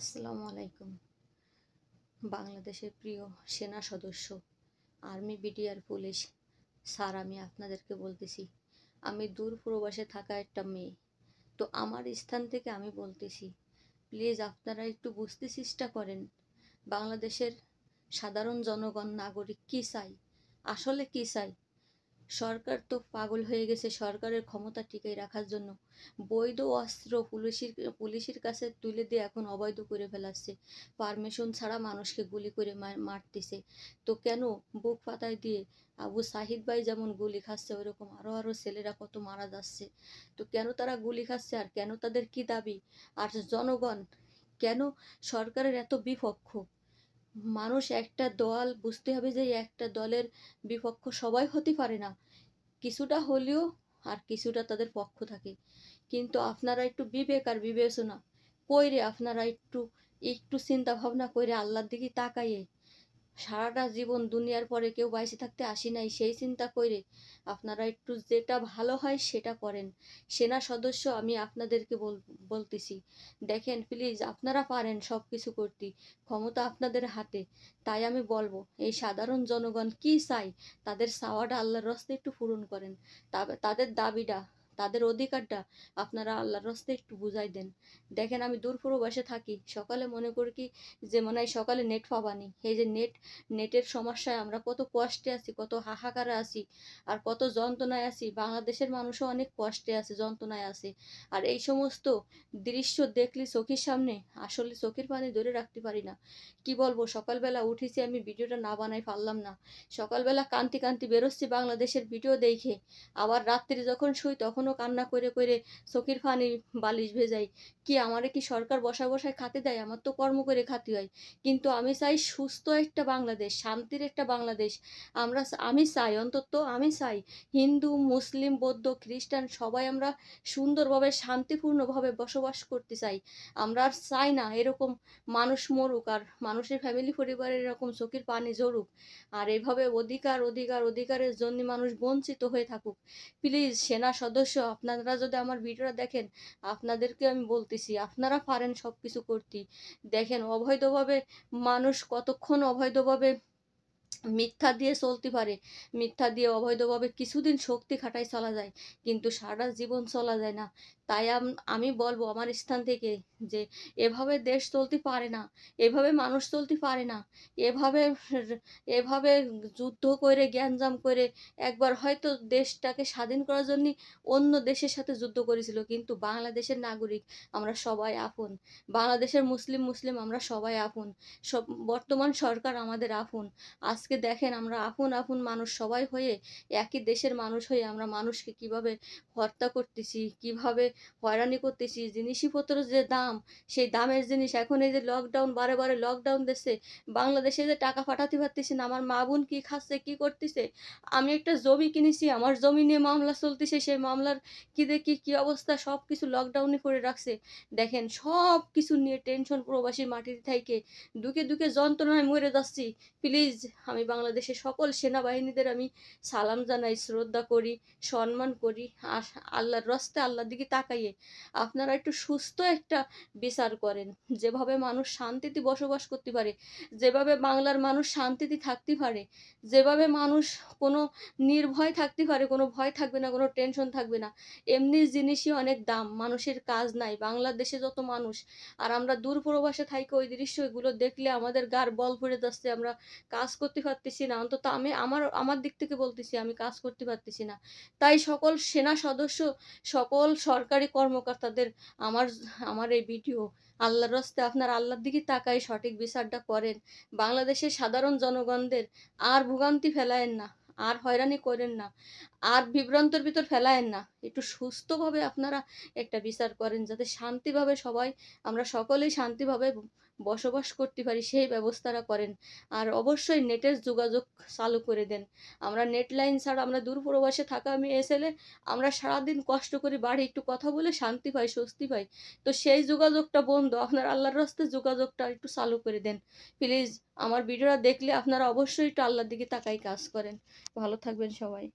আসসালামু আলাইকুম। বাংলাদেশের প্রিয় সেনা সদস্য, আর্মি, বিডিআর, পুলিশ স্যার, আমি আপনাদেরকে বলতেছি, আমি দূর প্রবাসে থাকা একটা মেয়ে। তো আমার স্থান থেকে আমি বলতেছি, প্লিজ আপনারা একটু বুঝতে চেষ্টা করেন বাংলাদেশের সাধারণ জনগণ, নাগরিক কী চাই, আসলে কী চাই। সরকার তো পাগল হয়ে গেছে সরকারের ক্ষমতা টিকিয়ে রাখার জন্য। বৈধ অস্ত্র পুলিশের কাছে তুলে দিয়ে এখন অবৈধ করে ফেলাচ্ছে। পারমিশন ছাড়া মানুষকে গুলি করে মারতেছে। তো কেন বুক পাতায় দিয়ে আবু সাহিদ ভাই যেমন গুলি খাচ্ছে, ওইরকম আরো ছেলেরা কত মারা যাচ্ছে। তো কেন তারা গুলি খাচ্ছে, আর কেন তাদের কি দাবি? আর জনগণ কেন সরকারের এত বিপক্ষ? মানুষ একটা দল, বুঝতে হবে যে একটা দলের বিপক্ষ সবাই হতে পারে না, কিছুটা হলেও আর কিছুটা তাদের পক্ষ থাকে। কিন্তু আপনারা একটু বিবেক আর বিবেচনা কইরে, আপনারা একটু একটু চিন্তা ভাবনা করে আল্লাহর দিকে তাকাইয়ে, সারাটা জীবন দুনিয়ার পরে কেউ বাইসে থাকতে আসি নাই, সেই চিন্তা করে আপনারা একটু যেটা ভালো হয় সেটা করেন। সেনা সদস্য আমি আপনাদেরকে বলতেছি, দেখেন প্লিজ, আপনারা পারেন সব কিছু করতে, ক্ষমতা আপনাদের হাতে। তাই আমি বলবো, এই সাধারণ জনগণ কি চাই, তাদের চাওয়াটা আল্লাহর রাস্তায় একটু পূরণ করেন। তাদের দাবিটা, তাদের অধিকারটা আপনারা আল্লাহর রাস্তায় একটু বুঝাই দেন। দেখেন, আমি দূর প্রবাসে থাকি, সকালে মনে করি কি যে মনে হয় সকালে নেট পাবানি। এই যে নেটের সমস্যায় আমরা কত কষ্টে আছি, কত হাহাকারে আছি, আর কত যন্ত্রণায় আছি। বাংলাদেশের মানুষও অনেক কষ্টে আছে, যন্ত্রণায় আছে। আর এই সমস্ত দৃশ্য দেখলে চোখের সামনে আসলে চোখের পানি ধরে রাখতে পারি না। কি বলবো, সকালবেলা উঠেছি, আমি ভিডিওটা না বানাই পারলাম না। সকালবেলা কান্তি কান্তি বেরোচ্ছি বাংলাদেশের ভিডিও দেখে, আবার রাত্রি যখন শুই তখনও কান্না করে করে চোখের পানি বালিশ ভেজাই। কি আমারে কি সরকার বসায় বসায় খাতে দেয়? আমার তো কর্ম করে খাতে হয়। কিন্তু আমি চাই সুস্থ একটা বাংলাদেশ, শান্তির একটা বাংলাদেশ। আমি চাই, অন্তত আমি চাই হিন্দু, মুসলিম, বৌদ্ধ, খ্রিস্টান সবাই আমরা সুন্দরভাবে শান্তিপূর্ণভাবে বসবাস করতে চাই। আমরা আর চাই না এরকম মানুষ মরুক, আর মানুষের ফ্যামিলি পরিবারের এরকম চোখের পানি ঝরুক, আর এভাবে অধিকারের জন্য মানুষ বঞ্চিত হয়ে থাকুক। প্লিজ সেনা সদস্য, আপনারা যদি আমার ভিডিওটা দেখেন, আপনাদেরকে আমি বলতেছি, আপনারা পারেন সব কিছু করতে। দেখেন, অবৈধভাবে মানুষ কতক্ষণ অবৈধভাবে মিথ্যা দিয়ে চলতে পারে, মিথ্যা দিয়ে অবৈধভাবে কিছুদিন শক্তি খাটাই চলা যায়, কিন্তু সারা জীবন চলা যায় না। তাই আমি বলবো আমার স্থান থেকে, যে এভাবে দেশ চলতে পারে না, এভাবে মানুষ চলতে পারে না। এভাবে এভাবে যুদ্ধ করে, গ্যাঞ্জাম করে, একবার হয়তো দেশটাকে স্বাধীন করার জন্য অন্য দেশের সাথে যুদ্ধ করেছিল, কিন্তু বাংলাদেশের নাগরিক আমরা সবাই আপন। বাংলাদেশের মুসলিম মুসলিম আমরা সবাই আপন। সব বর্তমান সরকার আমাদের আপন। আজকে দেখেন, আমরা আপন আপন মানুষ সবাই হয়ে, একই দেশের মানুষ হয়ে আমরা মানুষকে কিভাবে হত্যা করতেছি, কিভাবে হয়রানি করতেছি। জিনিসপত্র যে দাম, সেই দামের জিনিস এখন এই যে লকডাউন, বারে বারে লকডাউন দিচ্ছে, বাংলাদেশে যে টাকা পাঠাতে পারতেছি না। আমার মা বোন কি খাচ্ছে, কি করতেছে। আমি একটা জমি কিনেছি, আমার জমি নিয়ে মামলা চলতেছে, সেই মামলার কি দেখি কি অবস্থা, সব কিছু লকডাউনে করে রাখছে। দেখেন, সব কিছু নিয়ে টেনশন, প্রবাসী মাটিতে থেকে দুঃখে দুঃখে যন্ত্রণায় মরে যাচ্ছি। প্লিজ, আমি বাংলাদেশের সকল সেনাবাহিনীদের আমি সালাম জানাই, শ্রদ্ধা করি, সম্মান করি। আর আল্লাহর রাস্তে, আল্লাহর দিকে তাকাইয়ে আপনারা একটু সুস্থ একটা বিচার করেন, যেভাবে মানুষ শান্তিতে বসবাস করতে পারে, যেভাবে বাংলার মানুষ শান্তিতে থাকতে পারে, যেভাবে মানুষ কোনো নির্ভয় থাকতে পারে, কোনো ভয় থাকবে না, কোনো টেনশন থাকবে না। এমনি জিনিসই অনেক দাম, মানুষের কাজ নাই বাংলাদেশে যত মানুষ। আর আমরা দূর প্রবাসে থাকি, ওই দৃশ্য এগুলো দেখলে আমাদের গার বল পড়ে যাচ্ছে। আমরা কাজ করতে পারতেছি না, অন্তত আমি আমার আমার দিক থেকে বলতেছি, আমি কাজ করতে পারতেছি না। তাই সকল সেনা সদস্য, সকল সরকারি কর্মকর্তাদের আমার আমার এই ভিডিও, আল্লাহর রাস্তে আপনার আল্লাহর দিকে তাকাই সঠিক বিচারটা করেন। বাংলাদেশের সাধারণ জনগণদের আর ভোগান্তি ফেলায়েন না, আর হয়রানি করেন না, আর বিভ্রান্তর ভিতর ফেলায়েন না। একটু সুস্থভাবে আপনারা একটা বিচার করেন, যাতে শান্তিভাবে সবাই, আমরা সকলেই শান্তিভাবে বসবাস করতে পারি, সেই ব্যবস্থাটা করেন। আর অবশ্যই নেটের যোগাযোগ চালু করে দেন। আমরা নেট লাইন ছাড়া, আমরা দূর প্রবাসে থাকা আমি এসেলে, আমরা সারাদিন কষ্ট করি, বাড়ি একটু কথা বলে শান্তি পাই, স্বস্তি পাই। তো সেই যোগাযোগটা বন্ধ, আপনার আল্লাহর রাস্তায় যোগাযোগটা একটু চালু করে দেন প্লিজ। আমার ভিডিওটা দেখলে আপনারা অবশ্যই একটু আল্লাহর দিকে তাকাই কাজ করেন। ভালো থাকবেন সবাই।